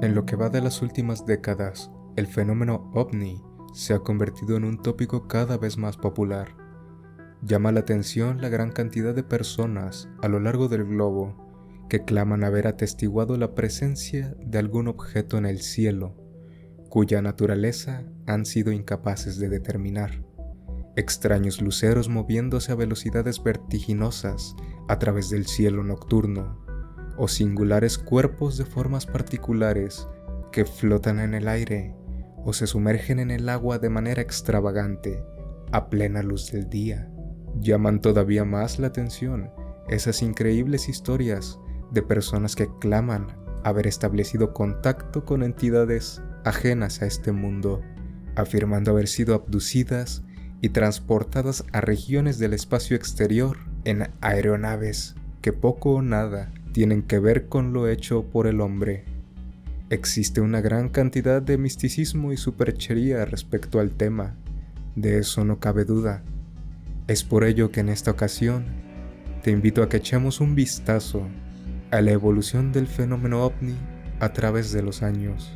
En lo que va de las últimas décadas, el fenómeno ovni se ha convertido en un tópico cada vez más popular. Llama la atención la gran cantidad de personas a lo largo del globo que claman haber atestiguado la presencia de algún objeto en el cielo, cuya naturaleza han sido incapaces de determinar. Extraños luceros moviéndose a velocidades vertiginosas a través del cielo nocturno, o singulares cuerpos de formas particulares que flotan en el aire o se sumergen en el agua de manera extravagante a plena luz del día. Llaman todavía más la atención esas increíbles historias de personas que claman haber establecido contacto con entidades ajenas a este mundo, afirmando haber sido abducidas y transportadas a regiones del espacio exterior en aeronaves que poco o nada tienen que ver con lo hecho por el hombre. Existe una gran cantidad de misticismo y superchería respecto al tema, de eso no cabe duda. Es por ello que en esta ocasión te invito a que echemos un vistazo a la evolución del fenómeno ovni a través de los años.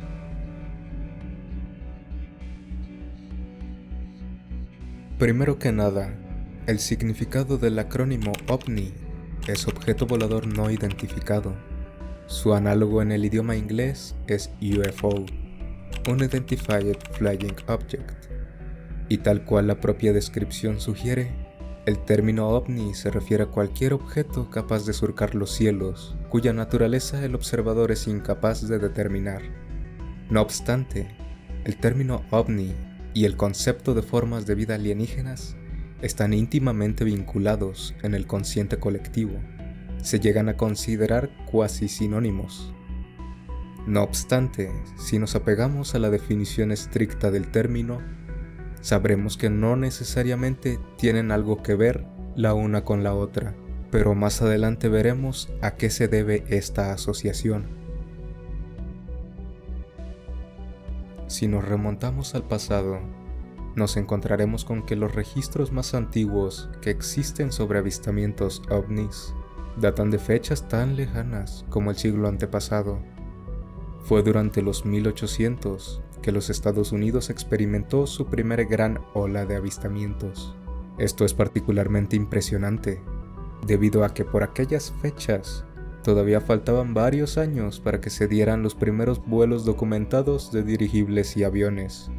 Primero que nada, el significado del acrónimo OVNI es objeto volador no identificado. Su análogo en el idioma inglés es UFO, Unidentified Flying Object, y tal cual la propia descripción sugiere, el término ovni se refiere a cualquier objeto capaz de surcar los cielos, cuya naturaleza el observador es incapaz de determinar. No obstante, el término ovni y el concepto de formas de vida alienígenas están íntimamente vinculados en el consciente colectivo. Se llegan a considerar cuasi sinónimos. No obstante, si nos apegamos a la definición estricta del término, sabremos que no necesariamente tienen algo que ver la una con la otra, pero más adelante veremos a qué se debe esta asociación. Si nos remontamos al pasado, nos encontraremos con que los registros más antiguos que existen sobre avistamientos ovnis datan de fechas tan lejanas como el siglo antepasado. Fue durante los 1800 que los Estados Unidos experimentó su primera gran ola de avistamientos. Esto es particularmente impresionante, debido a que por aquellas fechas todavía faltaban varios años para que se dieran los primeros vuelos documentados de dirigibles y aviones.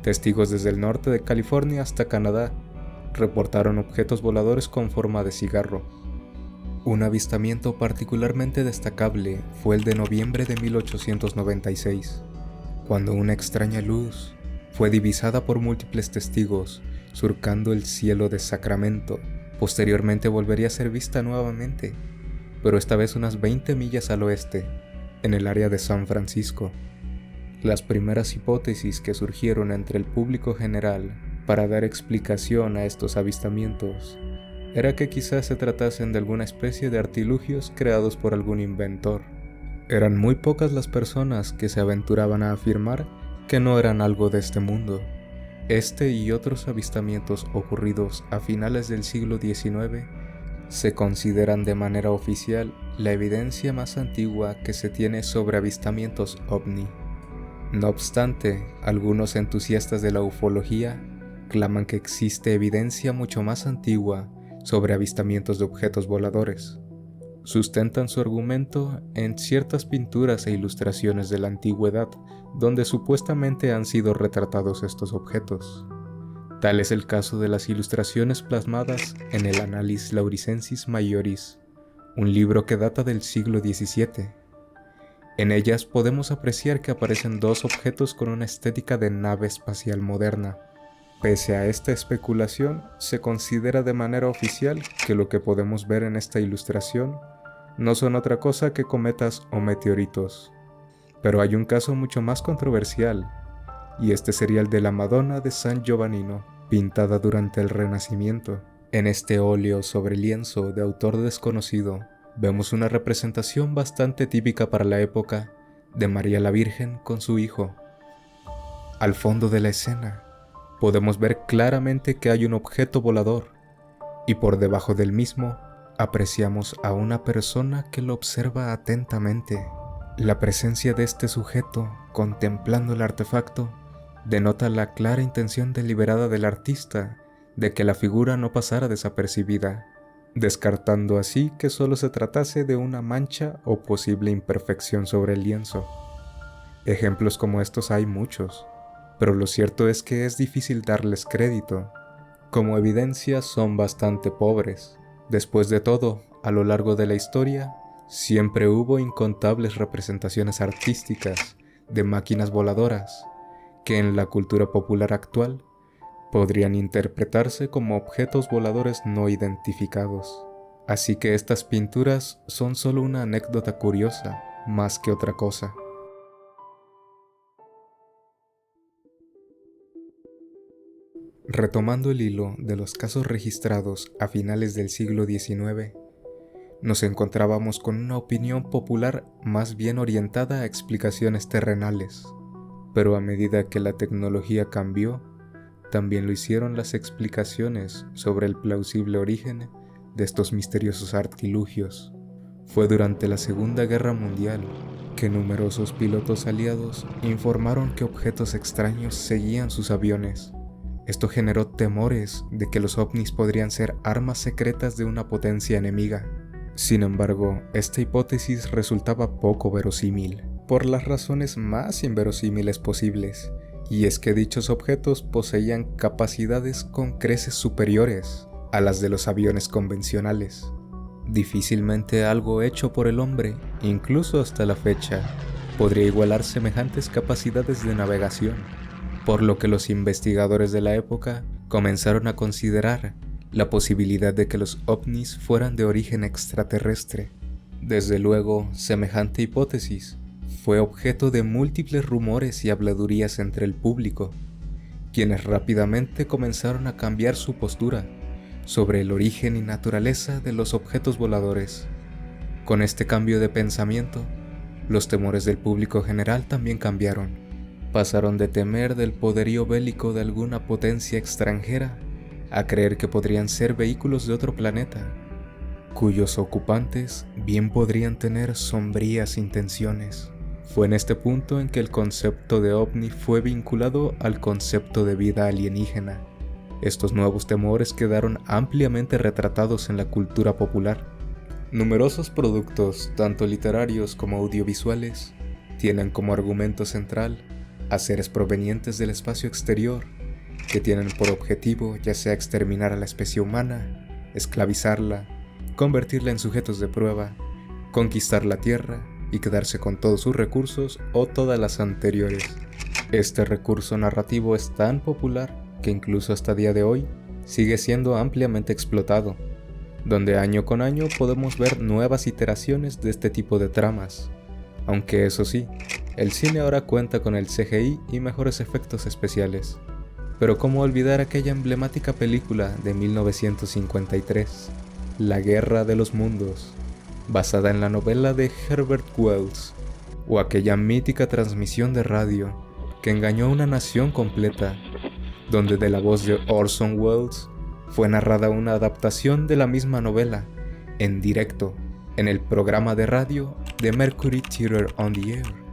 Testigos desde el norte de California hasta Canadá reportaron objetos voladores con forma de cigarro. Un avistamiento particularmente destacable fue el de noviembre de 1896, cuando una extraña luz fue divisada por múltiples testigos surcando el cielo de Sacramento. Posteriormente volvería a ser vista nuevamente, pero esta vez unas 20 millas al oeste, en el área de San Francisco. Las primeras hipótesis que surgieron entre el público general para dar explicación a estos avistamientos era que quizás se tratasen de alguna especie de artilugios creados por algún inventor. Eran muy pocas las personas que se aventuraban a afirmar que no eran algo de este mundo. Este y otros avistamientos ocurridos a finales del siglo XIX se consideran de manera oficial la evidencia más antigua que se tiene sobre avistamientos ovni. No obstante, algunos entusiastas de la ufología claman que existe evidencia mucho más antigua sobre avistamientos de objetos voladores. Sustentan su argumento en ciertas pinturas e ilustraciones de la antigüedad donde supuestamente han sido retratados estos objetos. Tal es el caso de las ilustraciones plasmadas en el Annales Lauricensis Majoris, un libro que data del siglo XVII. En ellas podemos apreciar que aparecen dos objetos con una estética de nave espacial moderna. Pese a esta especulación, se considera de manera oficial que lo que podemos ver en esta ilustración no son otra cosa que cometas o meteoritos. Pero hay un caso mucho más controversial, y este sería el de la Madonna de San Giovannino, pintada durante el Renacimiento. En este óleo sobre lienzo de autor desconocido, vemos una representación bastante típica para la época de María la Virgen con su hijo. Al fondo de la escena podemos ver claramente que hay un objeto volador, y por debajo del mismo apreciamos a una persona que lo observa atentamente. La presencia de este sujeto contemplando el artefacto denota la clara intención deliberada del artista de que la figura no pasara desapercibida, descartando así que solo se tratase de una mancha o posible imperfección sobre el lienzo. Ejemplos como estos hay muchos, pero lo cierto es que es difícil darles crédito. Como evidencia son bastante pobres. Después de todo, a lo largo de la historia, siempre hubo incontables representaciones artísticas de máquinas voladoras que en la cultura popular actual podrían interpretarse como objetos voladores no identificados. Así que estas pinturas son solo una anécdota curiosa, más que otra cosa. Retomando el hilo de los casos registrados a finales del siglo XIX, nos encontrábamos con una opinión popular más bien orientada a explicaciones terrenales, pero a medida que la tecnología cambió, también lo hicieron las explicaciones sobre el plausible origen de estos misteriosos artilugios. Fue durante la Segunda Guerra Mundial que numerosos pilotos aliados informaron que objetos extraños seguían sus aviones. Esto generó temores de que los ovnis podrían ser armas secretas de una potencia enemiga. Sin embargo, esta hipótesis resultaba poco verosímil, por las razones más inverosímiles posibles, y es que dichos objetos poseían capacidades con creces superiores a las de los aviones convencionales. Difícilmente algo hecho por el hombre, incluso hasta la fecha, podría igualar semejantes capacidades de navegación, por lo que los investigadores de la época comenzaron a considerar la posibilidad de que los ovnis fueran de origen extraterrestre. Desde luego, semejante hipótesis fue objeto de múltiples rumores y habladurías entre el público, quienes rápidamente comenzaron a cambiar su postura sobre el origen y naturaleza de los objetos voladores. Con este cambio de pensamiento, los temores del público general también cambiaron. Pasaron de temer del poderío bélico de alguna potencia extranjera a creer que podrían ser vehículos de otro planeta, cuyos ocupantes bien podrían tener sombrías intenciones. Fue en este punto en que el concepto de ovni fue vinculado al concepto de vida alienígena. Estos nuevos temores quedaron ampliamente retratados en la cultura popular. Numerosos productos, tanto literarios como audiovisuales, tienen como argumento central a seres provenientes del espacio exterior, que tienen por objetivo ya sea exterminar a la especie humana, esclavizarla, convertirla en sujetos de prueba, conquistar la Tierra y quedarse con todos sus recursos o todas las anteriores. Este recurso narrativo es tan popular que incluso hasta día de hoy sigue siendo ampliamente explotado, donde año con año podemos ver nuevas iteraciones de este tipo de tramas, aunque eso sí, el cine ahora cuenta con el CGI y mejores efectos especiales. Pero cómo olvidar aquella emblemática película de 1953, La Guerra de los Mundos, basada en la novela de Herbert Wells, o aquella mítica transmisión de radio que engañó a una nación completa, donde de la voz de Orson Welles fue narrada una adaptación de la misma novela, en directo, en el programa de radio de Mercury Theatre on the Air,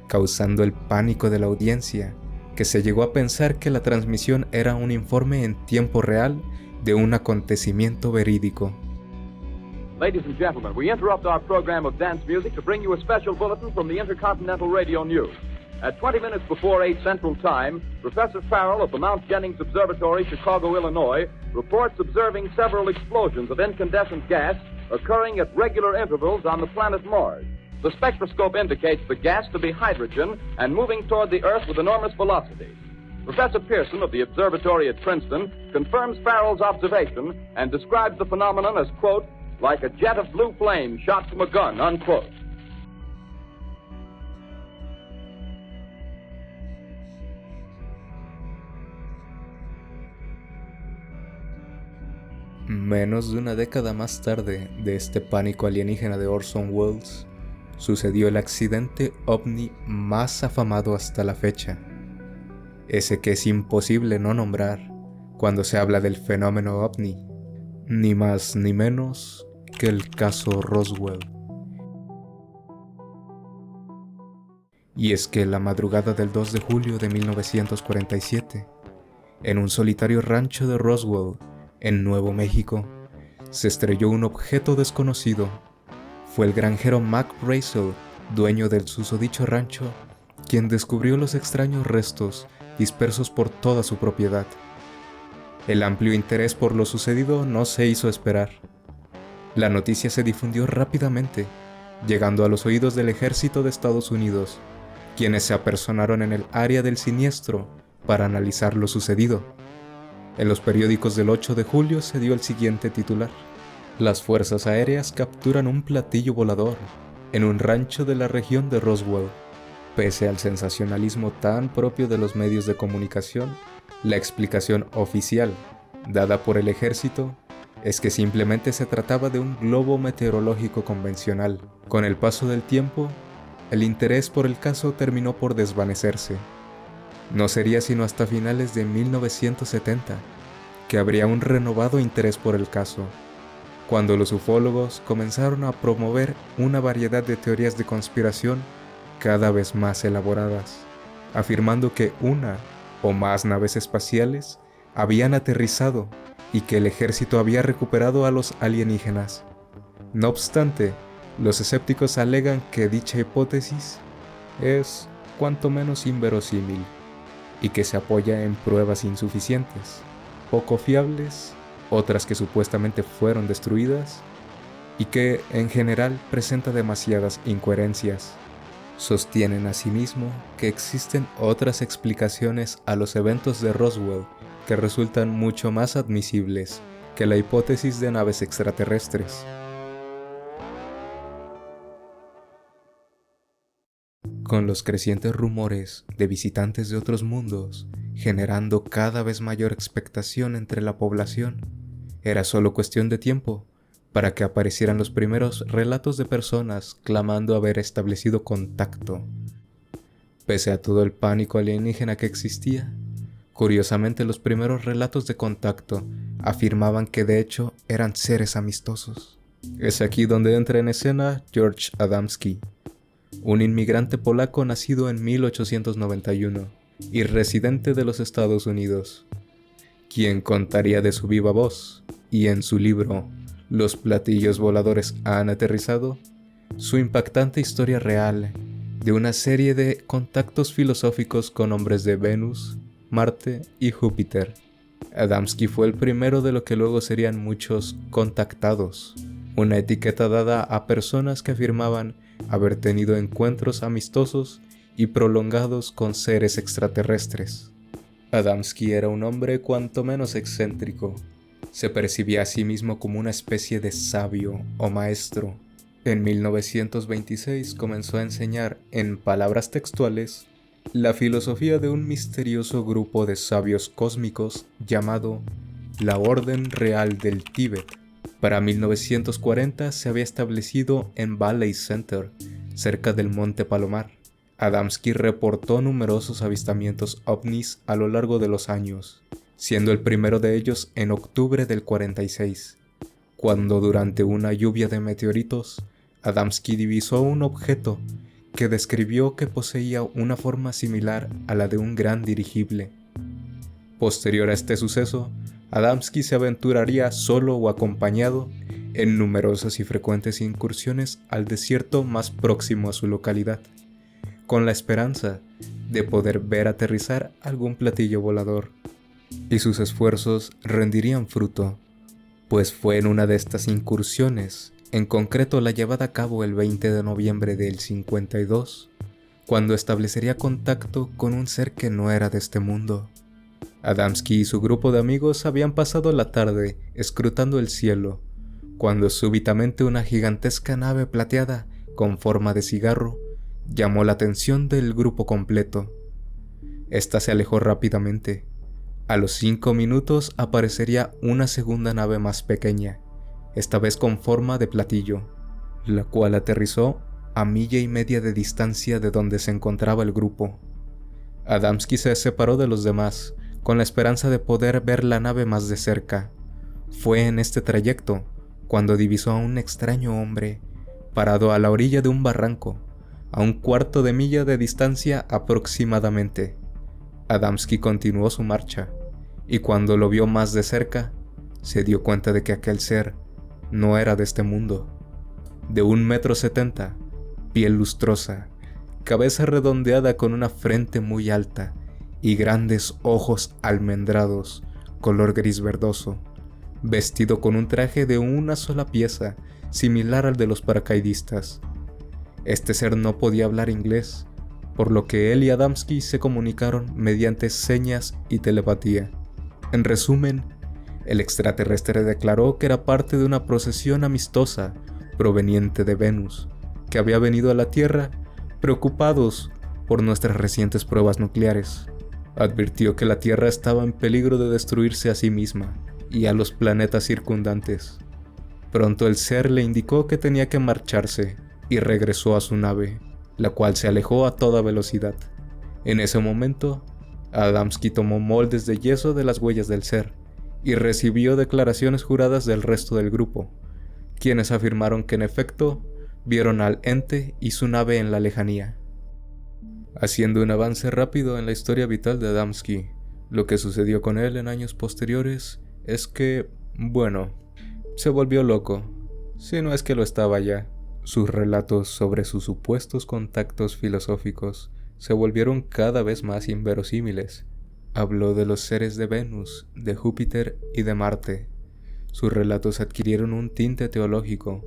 causando el pánico de la audiencia, que se llegó a pensar que la transmisión era un informe en tiempo real de un acontecimiento verídico. Ladies and gentlemen, we interrupt our program of dance music to bring you a special bulletin from the Intercontinental Radio News. At 20 minutes before 8 Central Time, Professor Farrell of the Mount Jennings Observatory, Chicago, Illinois, reports observing several explosions of incandescent gas occurring at regular intervals on the planet Mars. The spectroscope indicates the gas to be hydrogen and moving toward the Earth with enormous velocity. Professor Pearson of the observatory at Princeton confirms Farrell's observation and describes the phenomenon as, quote, like a jet of blue flame shot from a gun, unquote. Menos de una década más tarde de este pánico alienígena de Orson Welles, sucedió el accidente ovni más afamado hasta la fecha. ese que es imposible no nombrar cuando se habla del fenómeno ovni, ni más ni menos que el caso Roswell. Y es que la madrugada del 2 de julio de 1947, en un solitario rancho de Roswell, en Nuevo México, se estrelló un objeto desconocido. Fue el granjero Mac Brazel, dueño del susodicho rancho, quien descubrió los extraños restos dispersos por toda su propiedad. El amplio interés por lo sucedido no se hizo esperar. La noticia se difundió rápidamente, llegando a los oídos del ejército de Estados Unidos, quienes se apersonaron en el área del siniestro para analizar lo sucedido. En los periódicos del 8 de julio se dio el siguiente titular: Las fuerzas aéreas capturan un platillo volador en un rancho de la región de Roswell. Pese al sensacionalismo tan propio de los medios de comunicación, la explicación oficial dada por el ejército es que simplemente se trataba de un globo meteorológico convencional. Con el paso del tiempo, el interés por el caso terminó por desvanecerse. No sería sino hasta finales de 1970 que habría un renovado interés por el caso, cuando los ufólogos comenzaron a promover una variedad de teorías de conspiración cada vez más elaboradas, afirmando que una o más naves espaciales habían aterrizado y que el ejército había recuperado a los alienígenas. No obstante, los escépticos alegan que dicha hipótesis es cuanto menos inverosímil y que se apoya en pruebas insuficientes, poco fiables, otras que supuestamente fueron destruidas y que en general presenta demasiadas incoherencias. Sostienen asimismo que existen otras explicaciones a los eventos de Roswell que resultan mucho más admisibles que la hipótesis de naves extraterrestres. Con los crecientes rumores de visitantes de otros mundos generando cada vez mayor expectación entre la población, era solo cuestión de tiempo para que aparecieran los primeros relatos de personas clamando haber establecido contacto. Pese a todo el pánico alienígena que existía, curiosamente los primeros relatos de contacto afirmaban que de hecho eran seres amistosos. Es aquí donde entra en escena George Adamski, un inmigrante polaco nacido en 1891 y residente de los Estados Unidos, quien contaría de su viva voz y en su libro Los platillos voladores han aterrizado, su impactante historia real de una serie de contactos filosóficos con hombres de Venus, Marte y Júpiter. Adamski fue el primero de lo que luego serían muchos contactados, una etiqueta dada a personas que afirmaban haber tenido encuentros amistosos y prolongados con seres extraterrestres. Adamski era un hombre cuanto menos excéntrico. Se percibía a sí mismo como una especie de sabio o maestro. En 1926 comenzó a enseñar, en palabras textuales, la filosofía de un misterioso grupo de sabios cósmicos llamado la Orden Real del Tíbet. Para 1940 se había establecido en Valley Center, cerca del Monte Palomar. Adamski reportó numerosos avistamientos ovnis a lo largo de los años, siendo el primero de ellos en octubre del 46, cuando durante una lluvia de meteoritos, Adamski divisó un objeto que describió que poseía una forma similar a la de un gran dirigible. Posterior a este suceso, Adamski se aventuraría solo o acompañado en numerosas y frecuentes incursiones al desierto más próximo a su localidad, con la esperanza de poder ver aterrizar algún platillo volador. Y sus esfuerzos rendirían fruto, pues fue en una de estas incursiones, en concreto la llevada a cabo el 20 de noviembre del 52, cuando establecería contacto con un ser que no era de este mundo. Adamski y su grupo de amigos habían pasado la tarde escrutando el cielo, cuando súbitamente una gigantesca nave plateada con forma de cigarro llamó la atención del grupo completo. Esta se alejó rápidamente. A los 5 minutos aparecería una segunda nave más pequeña, esta vez con forma de platillo, la cual aterrizó a 1,5 millas de distancia de donde se encontraba el grupo. Adamski se separó de los demás, con la esperanza de poder ver la nave más de cerca. Fue en este trayecto cuando divisó a un extraño hombre, parado a la orilla de un barranco, a 1/4 de milla de distancia aproximadamente. Adamski continuó su marcha, y cuando lo vio más de cerca, se dio cuenta de que aquel ser no era de este mundo. De 1,70 m, piel lustrosa, cabeza redondeada con una frente muy alta y grandes ojos almendrados, color gris verdoso, vestido con un traje de una sola pieza, similar al de los paracaidistas. Este ser no podía hablar inglés, por lo que él y Adamski se comunicaron mediante señas y telepatía. En resumen, el extraterrestre declaró que era parte de una procesión amistosa proveniente de Venus, que había venido a la Tierra preocupados por nuestras recientes pruebas nucleares. Advirtió que la Tierra estaba en peligro de destruirse a sí misma y a los planetas circundantes. Pronto el ser le indicó que tenía que marcharse y regresó a su nave, la cual se alejó a toda velocidad. En ese momento, Adamski tomó moldes de yeso de las huellas del ser y recibió declaraciones juradas del resto del grupo, quienes afirmaron que en efecto vieron al ente y su nave en la lejanía. Haciendo un avance rápido en la historia vital de Adamski, lo que sucedió con él en años posteriores es que, bueno, se volvió loco, si no es que lo estaba ya. Sus relatos sobre sus supuestos contactos filosóficos se volvieron cada vez más inverosímiles. Habló de los seres de Venus, de Júpiter y de Marte. Sus relatos adquirieron un tinte teológico.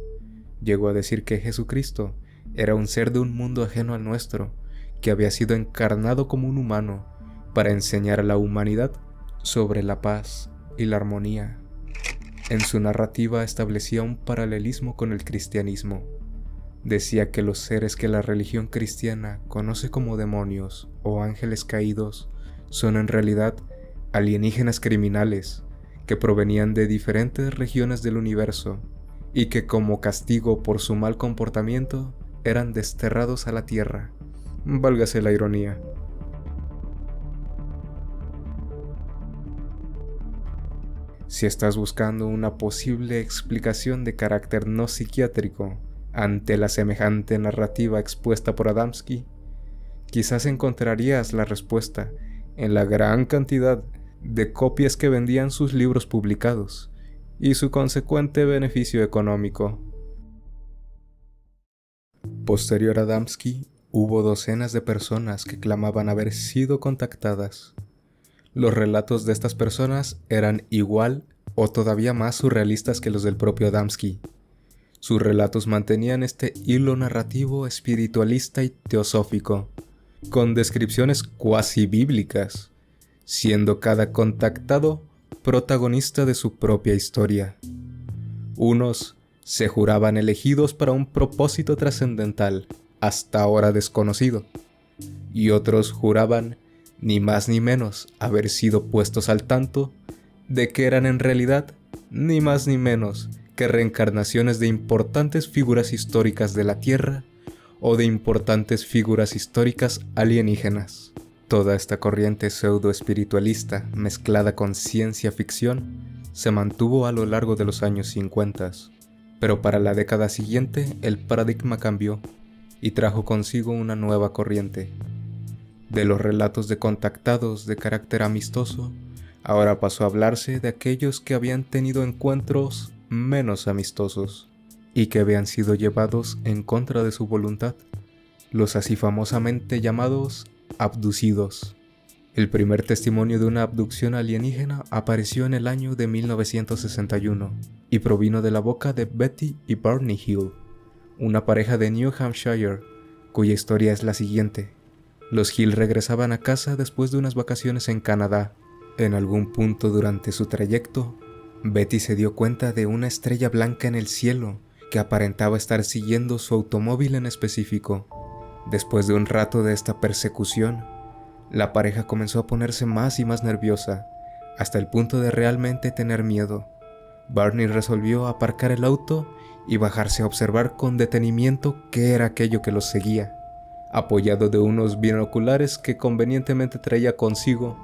Llegó a decir que Jesucristo era un ser de un mundo ajeno al nuestro, que había sido encarnado como un humano para enseñar a la humanidad sobre la paz y la armonía. En su narrativa establecía un paralelismo con el cristianismo. Decía que los seres que la religión cristiana conoce como demonios o ángeles caídos son en realidad alienígenas criminales que provenían de diferentes regiones del universo y que como castigo por su mal comportamiento eran desterrados a la tierra. Válgase la ironía. Si estás buscando una posible explicación de carácter no psiquiátrico ante la semejante narrativa expuesta por Adamski, quizás encontrarías la respuesta en la gran cantidad de copias que vendían sus libros publicados y su consecuente beneficio económico. Posterior a Adamski, hubo docenas de personas que clamaban haber sido contactadas. Los relatos de estas personas eran igual o todavía más surrealistas que los del propio Adamski. Sus relatos mantenían este hilo narrativo espiritualista y teosófico, con descripciones cuasi bíblicas, siendo cada contactado protagonista de su propia historia. Unos se juraban elegidos para un propósito trascendental, hasta ahora desconocido, y otros juraban, ni más ni menos, haber sido puestos al tanto de que eran en realidad, ni más ni menos, que reencarnaciones de importantes figuras históricas de la Tierra o de importantes figuras históricas alienígenas. Toda esta corriente pseudo-espiritualista mezclada con ciencia ficción se mantuvo a lo largo de los años 50, pero para la década siguiente el paradigma cambió y trajo consigo una nueva corriente. De los relatos de contactados de carácter amistoso, ahora pasó a hablarse de aquellos que habían tenido encuentros menos amistosos y que habían sido llevados en contra de su voluntad, los así famosamente llamados abducidos. El primer testimonio de una abducción alienígena apareció en el año de 1961 y provino de la boca de Betty y Barney Hill, una pareja de New Hampshire, cuya historia es la siguiente. Los Hill regresaban a casa después de unas vacaciones en Canadá. En algún punto durante su trayecto, Betty se dio cuenta de una estrella blanca en el cielo que aparentaba estar siguiendo su automóvil en específico. Después de un rato de esta persecución, la pareja comenzó a ponerse más y más nerviosa, hasta el punto de realmente tener miedo. Barney resolvió aparcar el auto y bajarse a observar con detenimiento qué era aquello que los seguía. Apoyado de unos binoculares que convenientemente traía consigo,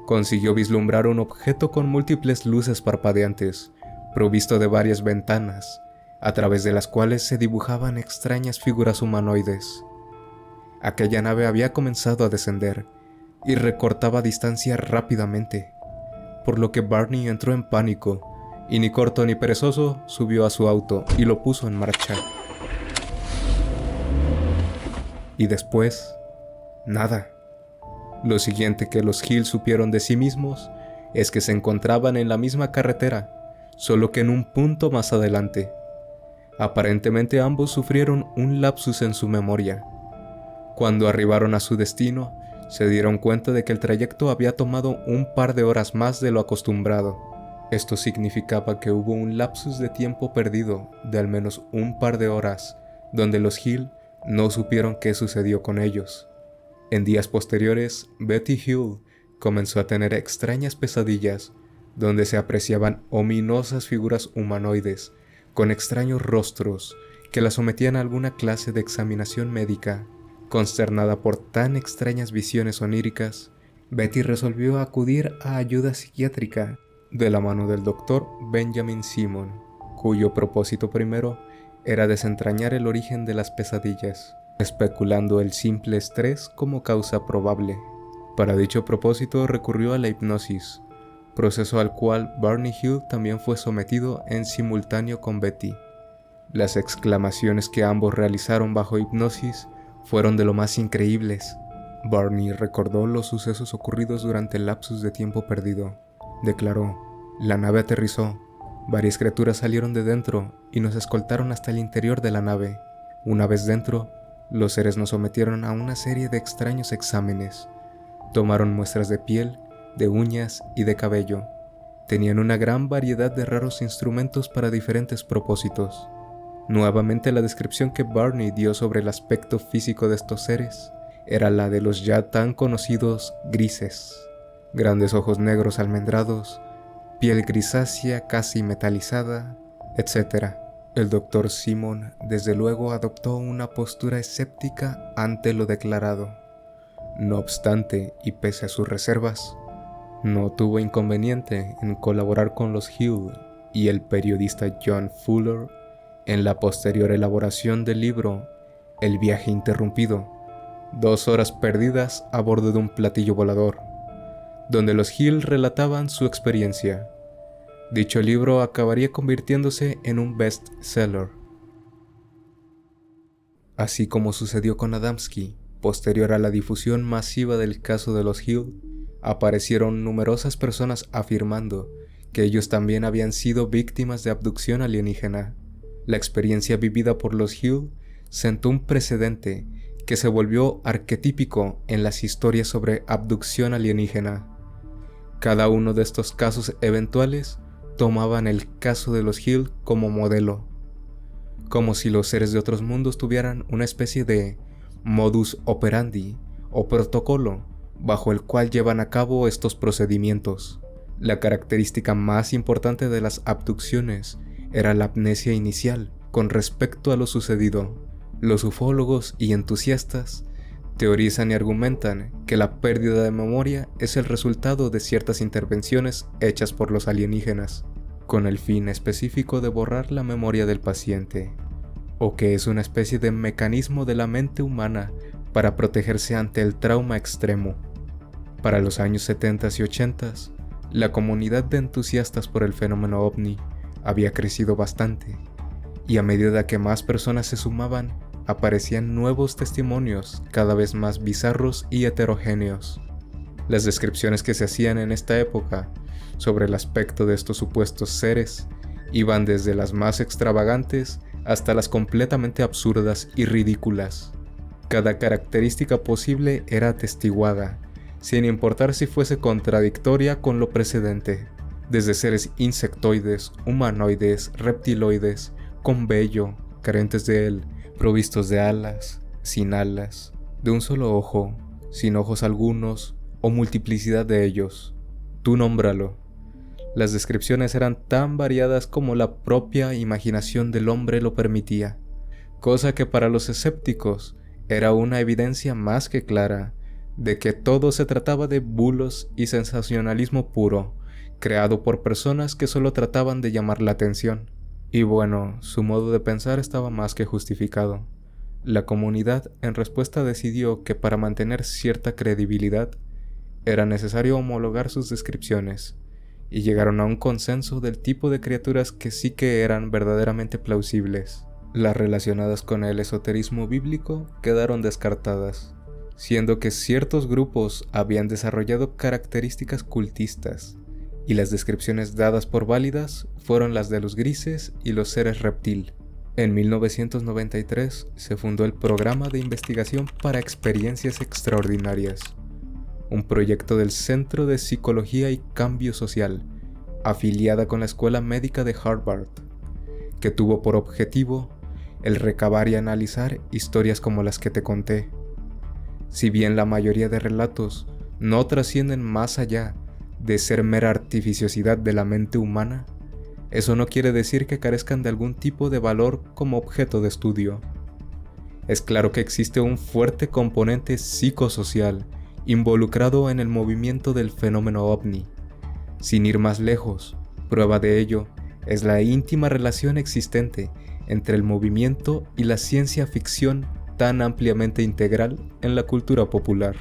consiguió vislumbrar un objeto con múltiples luces parpadeantes, provisto de varias ventanas, a través de las cuales se dibujaban extrañas figuras humanoides. Aquella nave había comenzado a descender y recortaba distancia rápidamente, por lo que Barney entró en pánico y ni corto ni perezoso subió a su auto y lo puso en marcha. Y después, nada. Lo siguiente que los Hill supieron de sí mismos es que se encontraban en la misma carretera, solo que en un punto más adelante. Aparentemente ambos sufrieron un lapsus en su memoria. Cuando arribaron a su destino, se dieron cuenta de que el trayecto había tomado un par de horas más de lo acostumbrado. Esto significaba que hubo un lapsus de tiempo perdido de al menos un par de horas, donde los Hill no supieron qué sucedió con ellos. En días posteriores, Betty Hill comenzó a tener extrañas pesadillas, donde se apreciaban ominosas figuras humanoides, con extraños rostros, que la sometían a alguna clase de examinación médica. Consternada por tan extrañas visiones oníricas, Betty resolvió acudir a ayuda psiquiátrica de la mano del doctor Benjamin Simon, cuyo propósito primero era desentrañar el origen de las pesadillas, especulando el simple estrés como causa probable. Para dicho propósito recurrió a la hipnosis, proceso al cual Barney Hill también fue sometido en simultáneo con Betty. Las exclamaciones que ambos realizaron bajo hipnosis fueron de lo más increíbles. Barney recordó los sucesos ocurridos durante el lapsus de tiempo perdido. Declaró: "La nave aterrizó. Varias criaturas salieron de dentro y nos escoltaron hasta el interior de la nave. Una vez dentro, los seres nos sometieron a una serie de extraños exámenes. Tomaron muestras de piel, de uñas y de cabello. Tenían una gran variedad de raros instrumentos para diferentes propósitos. Nuevamente la descripción que Barney dio sobre el aspecto físico de estos seres era la de los ya tan conocidos grises. Grandes ojos negros almendrados, piel grisácea casi metalizada, etc. El doctor Simon desde luego adoptó una postura escéptica ante lo declarado. No obstante, y pese a sus reservas, no tuvo inconveniente en colaborar con los Hill y el periodista John Fuller en la posterior elaboración del libro El viaje interrumpido, 2 horas perdidas a bordo de un platillo volador, donde los Hill relataban su experiencia. Dicho libro acabaría convirtiéndose en un best-seller. Así como sucedió con Adamski, posterior a la difusión masiva del caso de los Hill, aparecieron numerosas personas afirmando que ellos también habían sido víctimas de abducción alienígena. La experiencia vivida por los Hill sentó un precedente que se volvió arquetípico en las historias sobre abducción alienígena. Cada uno de estos casos eventuales tomaban el caso de los Hill como modelo, como si los seres de otros mundos tuvieran una especie de modus operandi o protocolo bajo el cual llevan a cabo estos procedimientos. La característica más importante de las abducciones era la amnesia inicial con respecto a lo sucedido. Los ufólogos y entusiastas teorizan y argumentan que la pérdida de memoria es el resultado de ciertas intervenciones hechas por los alienígenas, con el fin específico de borrar la memoria del paciente, o que es una especie de mecanismo de la mente humana para protegerse ante el trauma extremo. Para los años 70 y 80, la comunidad de entusiastas por el fenómeno ovni había crecido bastante, y a medida que más personas se sumaban, aparecían nuevos testimonios cada vez más bizarros y heterogéneos. Las descripciones que se hacían en esta época sobre el aspecto de estos supuestos seres iban desde las más extravagantes hasta las completamente absurdas y ridículas. Cada característica posible era atestiguada, sin importar si fuese contradictoria con lo precedente, desde seres insectoides, humanoides, reptiloides, con vello, carentes de él, provistos de alas, de un solo ojo, sin ojos algunos, o multiplicidad de ellos. Tú nómbralo. Las descripciones eran tan variadas como la propia imaginación del hombre lo permitía, cosa que para los escépticos era una evidencia más que clara de que todo se trataba de bulos y sensacionalismo puro, creado por personas que solo trataban de llamar la atención. Y bueno, su modo de pensar estaba más que justificado. La comunidad en respuesta decidió que para mantener cierta credibilidad era necesario homologar sus descripciones, y llegaron a un consenso del tipo de criaturas que sí que eran verdaderamente plausibles. Las relacionadas con el esoterismo bíblico quedaron descartadas, siendo que ciertos grupos habían desarrollado características cultistas, y las descripciones dadas por válidas fueron las de los grises y los seres reptil. En 1993 se fundó el Programa de Investigación para Experiencias Extraordinarias, un proyecto del Centro de Psicología y Cambio Social, afiliada con la Escuela Médica de Harvard, que tuvo por objetivo el recabar y analizar historias como las que te conté. Si bien la mayoría de relatos no trascienden más allá de ser mera artificiosidad de la mente humana, eso no quiere decir que carezcan de algún tipo de valor como objeto de estudio. Es claro que existe un fuerte componente psicosocial involucrado en el movimiento del fenómeno ovni. Sin ir más lejos, prueba de ello es la íntima relación existente entre el movimiento y la ciencia ficción tan ampliamente integral en la cultura popular.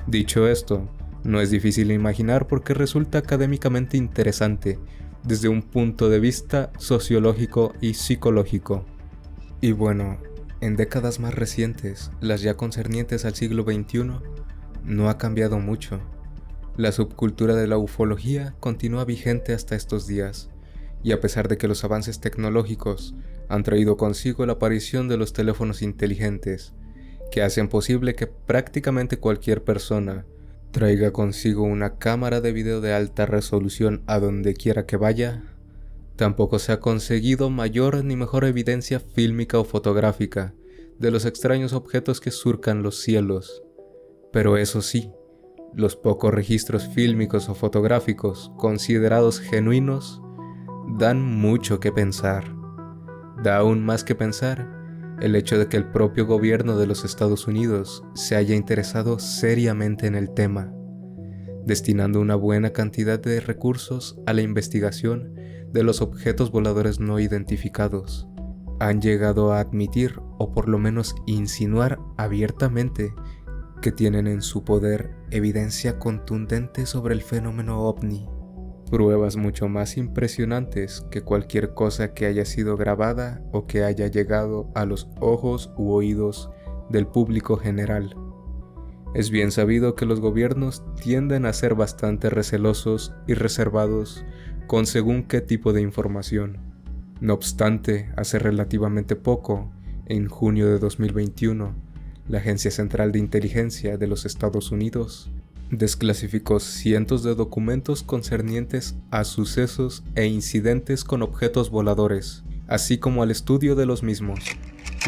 Dicho esto, no es difícil imaginar por qué resulta académicamente interesante desde un punto de vista sociológico y psicológico. Y bueno, en décadas más recientes, las ya concernientes al siglo XXI, no ha cambiado mucho. La subcultura de la ufología continúa vigente hasta estos días, y a pesar de que los avances tecnológicos han traído consigo la aparición de los teléfonos inteligentes, que hacen posible que prácticamente cualquier persona traiga consigo una cámara de video de alta resolución a donde quiera que vaya, tampoco se ha conseguido mayor ni mejor evidencia fílmica o fotográfica de los extraños objetos que surcan los cielos. Pero eso sí, los pocos registros fílmicos o fotográficos considerados genuinos dan mucho que pensar. Da aún más que pensar el hecho de que el propio gobierno de los Estados Unidos se haya interesado seriamente en el tema, destinando una buena cantidad de recursos a la investigación de los objetos voladores no identificados. Han llegado a admitir, o por lo menos insinuar abiertamente, que tienen en su poder evidencia contundente sobre el fenómeno ovni. Pruebas mucho más impresionantes que cualquier cosa que haya sido grabada o que haya llegado a los ojos u oídos del público general. Es bien sabido que los gobiernos tienden a ser bastante recelosos y reservados con según qué tipo de información. No obstante, hace relativamente poco, en junio de 2021, la Agencia Central de Inteligencia de los Estados Unidos desclasificó cientos de documentos concernientes a sucesos e incidentes con objetos voladores, así como al estudio de los mismos.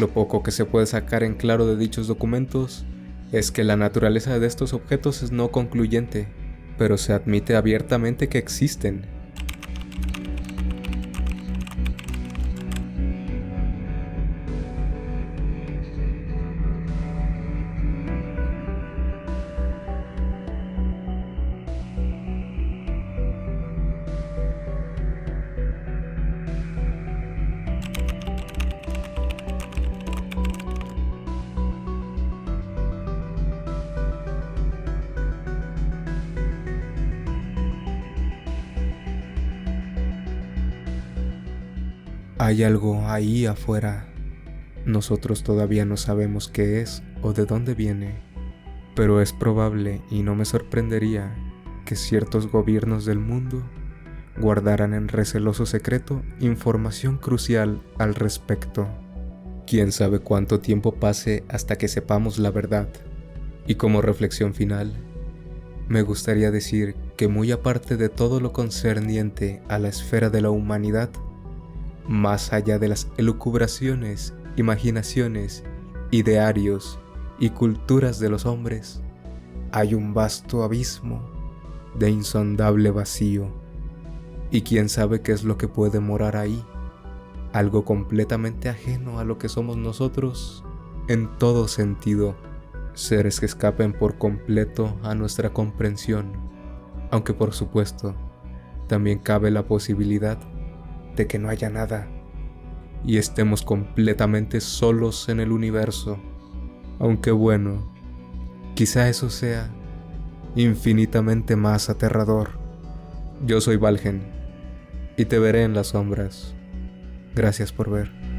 Lo poco que se puede sacar en claro de dichos documentos es que la naturaleza de estos objetos es no concluyente, pero se admite abiertamente que existen. Hay algo ahí afuera. Nosotros todavía no sabemos qué es o de dónde viene, pero es probable y no me sorprendería que ciertos gobiernos del mundo guardaran en receloso secreto información crucial al respecto. Quién sabe cuánto tiempo pase hasta que sepamos la verdad. Y como reflexión final, me gustaría decir que muy aparte de todo lo concerniente a la esfera de la humanidad, más allá de las elucubraciones, imaginaciones, idearios y culturas de los hombres, hay un vasto abismo de insondable vacío. Y quién sabe qué es lo que puede morar ahí, algo completamente ajeno a lo que somos nosotros en todo sentido, seres que escapen por completo a nuestra comprensión, aunque por supuesto, también cabe la posibilidad de que no haya nada y estemos completamente solos en el universo, aunque bueno, quizá eso sea infinitamente más aterrador. Yo soy Valgen y te veré en las sombras. Gracias por ver.